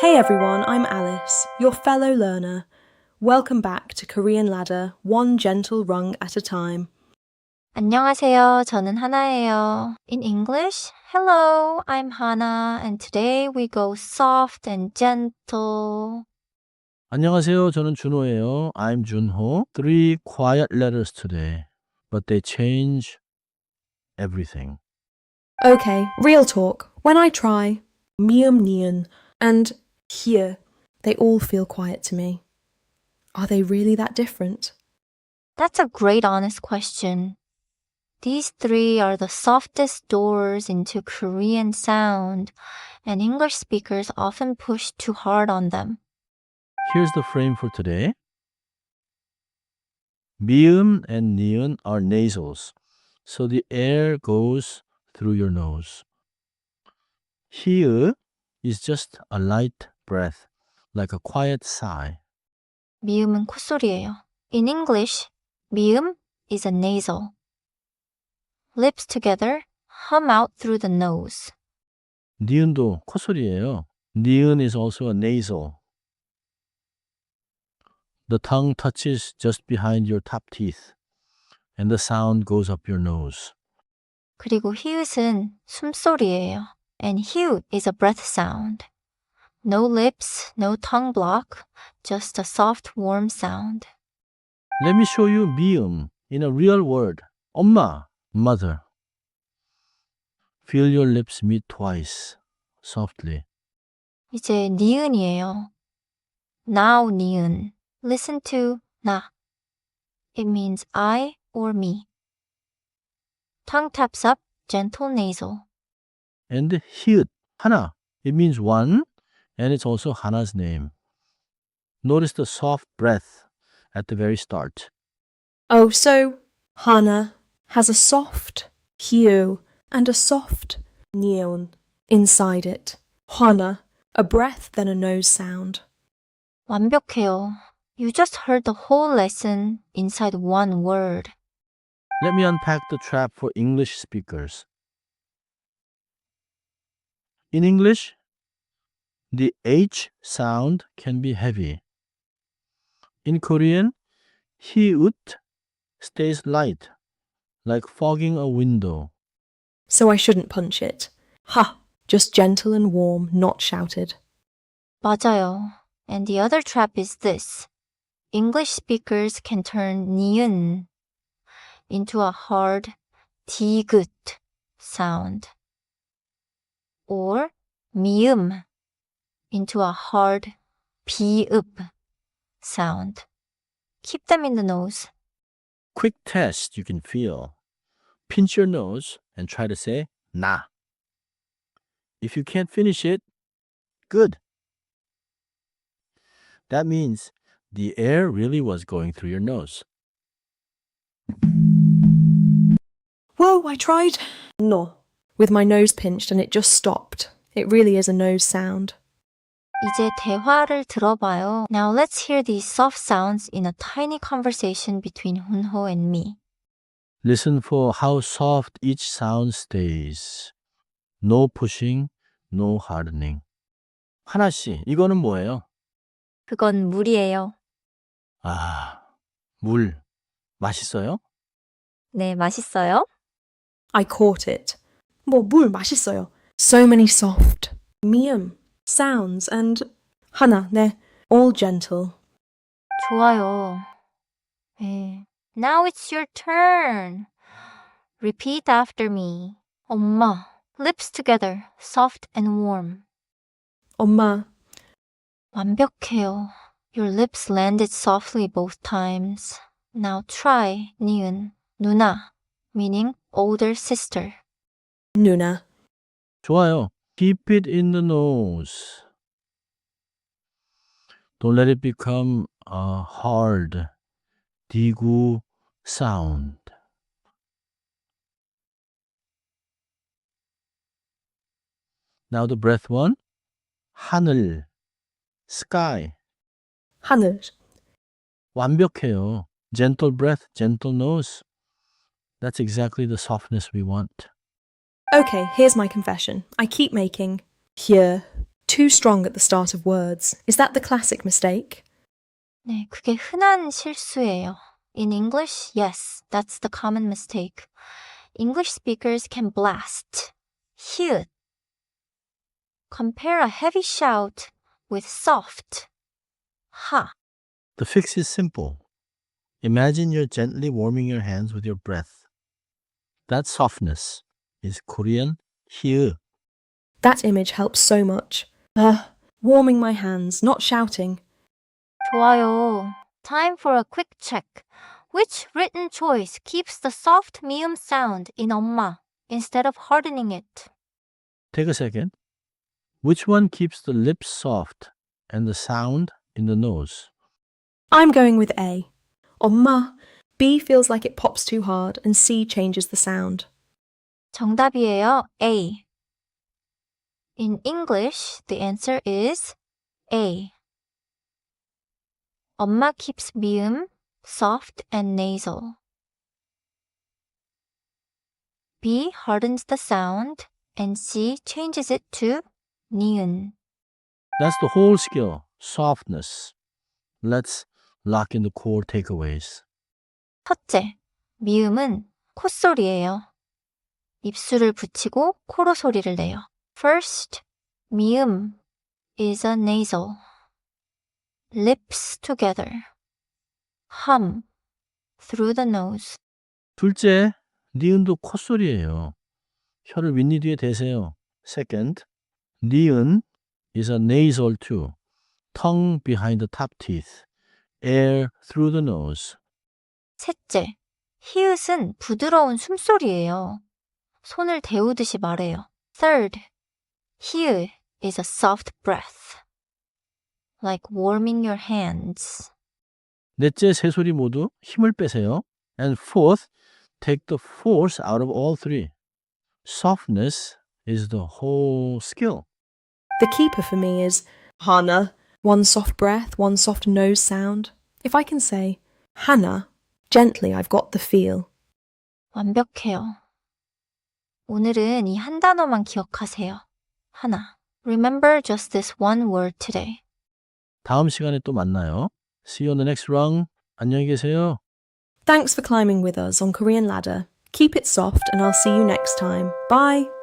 Hey everyone, I'm Alice, your fellow learner. Welcome back to Korean Ladder, one gentle rung at a time. 안녕하세요. 저는 하나예요. In English, hello, I'm Hana, and today we go soft and gentle. 안녕하세요. 저는 준호예요. I'm Junho. 3 quiet letters today, but they change everything. Okay, real talk. When I try mium nian and here, they all feel quiet to me. Are they really that different? That's a great honest question. These three are the softest doors into Korean sound, and English speakers often push too hard on them. Here's the frame for today. 미음 and 니은 are nasals, so the air goes through your nose. 히읗 is just a light breath, like a quiet sigh. 미음은 콧소리예요. In English, 미음 is a nasal. Lips together, hum out through the nose. 니은도 콧소리예요. 니은 is also a nasal. The tongue touches just behind your top teeth, and the sound goes up your nose. 그리고 히읗은 숨소리예요. And 히읗 is a breath sound. No lips, no tongue block, just a soft, warm sound. Let me show you 미음 in a real word. 엄마, mother. Feel your lips meet twice, softly. 이제 니은이에요. Now 니은. Listen to 나. It means I or me. Tongue taps up, gentle nasal. And 히읗, 하나. It means one, and it's also Hana's name. Notice the soft breath at the very start. Oh, so Hana has a soft hue and a soft neon inside it. Hana, a breath then a nose sound. 완벽해요. You just heard the whole lesson inside one word. Let me unpack the trap for English speakers. In English, the H sound can be heavy. In Korean, 히읗 stays light, like fogging a window. So I shouldn't punch it. Ha! Just gentle and warm, not shouted. 맞아요. And the other trap is this. English speakers can turn 니은 into a hard 디귿 sound, or 미음 into a hard 비읍 sound. Keep them in the nose. Quick test you can feel. Pinch your nose and try to say na. If you can't finish it, good. That means the air really was going through your nose. Whoa, I tried no with my nose pinched and it just stopped. It really is a nose sound. 이제 대화를 들어봐요. Now let's hear these soft sounds in a tiny conversation between Junho and me. Listen for how soft each sound stays. No pushing, no hardening. 하나 씨, 이거는 뭐예요? 그건 물이에요. 아, 물. 맛있어요? 네, 맛있어요? I caught it. 물 맛있어요. So many soft 미음 sounds and 하나, 네, all gentle. 좋아요. 네. Now it's your turn. Repeat after me. 엄마. Lips together, soft and warm. 엄마, 완벽해요. Your lips landed softly both times. Now try, 니은. 누나, meaning older sister. 누나. 좋아요. Keep it in the nose. Don't let it become a hard 디구 sound. Now the breath one. 하늘, sky. 하늘. 완벽해요. Gentle breath, gentle nose. That's exactly the softness we want. Okay, here's my confession. I keep making here too strong at the start of words. Is that the classic mistake? 네, 그게 흔한 실수예요. In English, yes, that's the common mistake. English speakers can blast, 히읗. Compare a heavy shout with soft, 하. The fix is simple. Imagine you're gently warming your hands with your breath. That softness is Korean 히읗. That image helps so much. Warming my hands, not shouting. 좋아요. Time for a quick check. Which written choice keeps the soft 미음 sound in 엄마 instead of hardening it? Take a second. Which one keeps the lips soft and the sound in the nose? I'm going with A. 엄마, B feels like it pops too hard and C changes the sound. 정답이에요. A. In English, the answer is A. 엄마 keeps 미음 soft and nasal. B hardens the sound and C changes it to 니은. That's the whole skill, softness. Let's lock in the core takeaways. 첫째, 미음은 콧소리예요. 입술을 붙이고 코로 소리를 내요. First, 미음 is a nasal. Lips together. hum through the nose. 둘째, 니은도 콧소리예요. 혀를 윗니 뒤에 대세요. Second, 니은 is a nasal too. Tongue behind the top teeth. Air through the nose. 셋째, 히읗은 부드러운 숨소리예요. 손을 데우듯이 말해요. Third, 히읗 is a soft breath. Like warming your hands. 넷째, 세 소리 모두 힘을 빼세요. And fourth, take the force out of all three. Softness is the whole skill. The keeper for me is Hana, one soft breath, one soft nose sound. If I can say Hana, gently I've got the feel. 완벽해요. 오늘은 이 한 단어만 기억하세요. 하나. Remember just this one word today. 다음 시간에 또 만나요. See you on the next rung. 안녕히 계세요. Thanks for climbing with us on Korean Ladder. Keep it soft and I'll see you next time. Bye!